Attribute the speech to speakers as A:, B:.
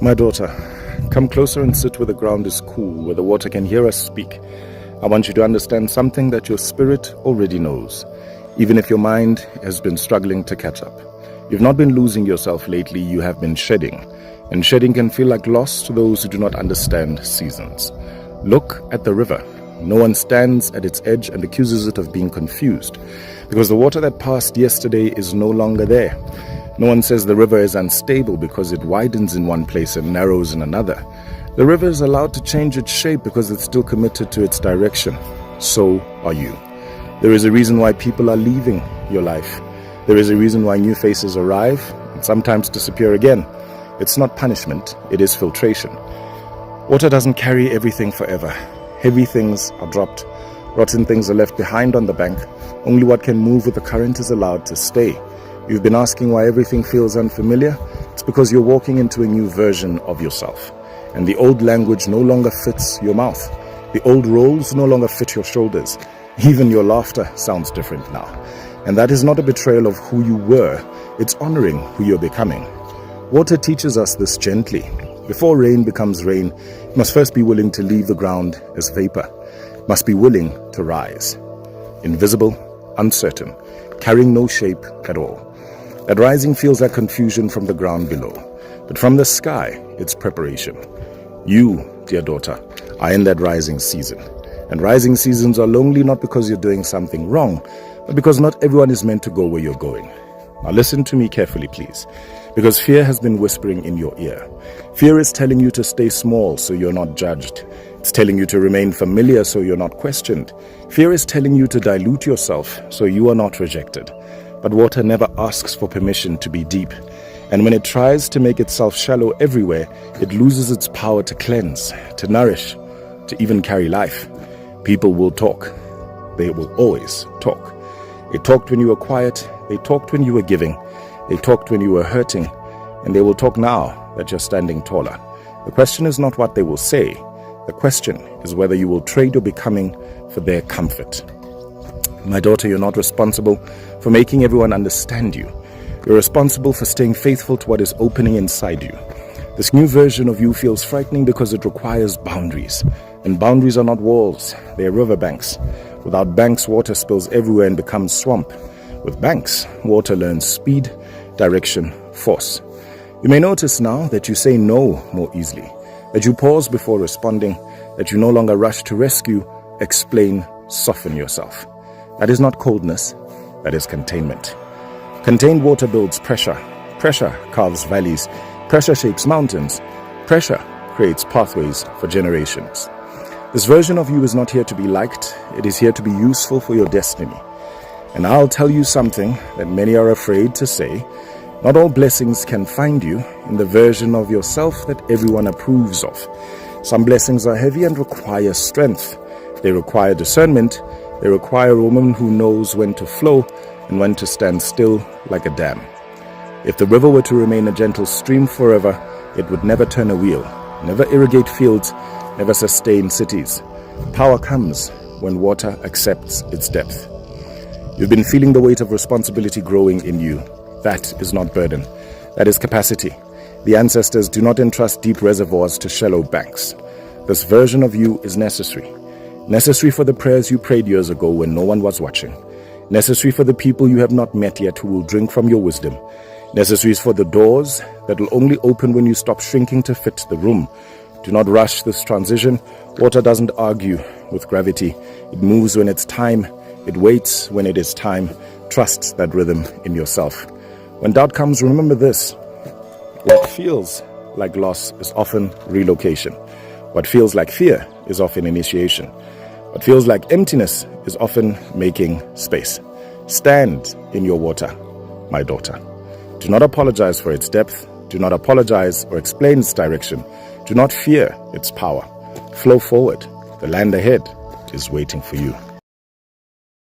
A: My daughter, come closer and sit where the ground is cool, where the water can hear us speak. I want you to understand something that your spirit already knows, even if your mind has been struggling to catch up. You've not been losing yourself lately, you have been shedding. And shedding can feel like loss to those who do not understand seasons. Look at the river. No one stands at its edge and accuses it of being confused, because the water that passed yesterday is no longer there. No one says the river is unstable because it widens in one place and narrows in another. The river is allowed to change its shape because it's still committed to its direction. So are you. There is a reason why people are leaving your life. There is a reason why new faces arrive and sometimes disappear again. It's not punishment, it is filtration. Water doesn't carry everything forever. Heavy things are dropped. Rotten things are left behind on the bank. Only what can move with the current is allowed to stay. You've been asking why everything feels unfamiliar? It's because you're walking into a new version of yourself. And the old language no longer fits your mouth. The old roles no longer fit your shoulders. Even your laughter sounds different now. And that is not a betrayal of who you were. It's honoring who you're becoming. Water teaches us this gently. Before rain becomes rain, it must first be willing to leave the ground as vapor. It must be willing to rise. Invisible, uncertain, carrying no shape at all. That rising feels like confusion from the ground below, but from the sky, it's preparation. You, dear daughter, are in that rising season. And rising seasons are lonely not because you're doing something wrong, but because not everyone is meant to go where you're going. Now listen to me carefully, please, because fear has been whispering in your ear. Fear is telling you to stay small so you're not judged. It's telling you to remain familiar so you're not questioned. Fear is telling you to dilute yourself so you are not rejected. But water never asks for permission to be deep. And when it tries to make itself shallow everywhere, it loses its power to cleanse, to nourish, to even carry life. People will talk. They will always talk. They talked when you were quiet. They talked when you were giving. They talked when you were hurting. And they will talk now that you're standing taller. The question is not what they will say. The question is whether you will trade your becoming for their comfort. My daughter, you're not responsible for making everyone understand you. You're responsible for staying faithful to what is opening inside you. This new version of you feels frightening because it requires boundaries. And boundaries are not walls, they are riverbanks. Without banks, water spills everywhere and becomes swamp. With banks, water learns speed, direction, force. You may notice now that you say no more easily, that you pause before responding, that you no longer rush to rescue, explain, soften yourself. That is not coldness, that is containment. Contained water builds pressure. Pressure carves valleys. Pressure shapes mountains. Pressure creates pathways for generations. This version of you is not here to be liked. It is here to be useful for your destiny. And I'll tell you something that many are afraid to say. Not all blessings can find you in the version of yourself that everyone approves of. Some blessings are heavy and require strength. They require discernment. They require a woman who knows when to flow and when to stand still like a dam. If the river were to remain a gentle stream forever, it would never turn a wheel, never irrigate fields, never sustain cities. Power comes when water accepts its depth. You've been feeling the weight of responsibility growing in you. That is not burden. That is capacity. The ancestors do not entrust deep reservoirs to shallow banks. This version of you is necessary. Necessary for the prayers you prayed years ago when no one was watching. Necessary for the people you have not met yet who will drink from your wisdom. Necessary for the doors that will only open when you stop shrinking to fit the room. Do not rush this transition. Water doesn't argue with gravity. It moves when it's time. It waits when it is time. Trust that rhythm in yourself. When doubt comes, remember this. What feels like loss is often relocation. What feels like fear is often initiation. What feels like emptiness is often making space. Stand in your water, my daughter. Do not apologize for its depth. Do not apologize or explain its direction. Do not fear its power. Flow forward. The land ahead is waiting for you.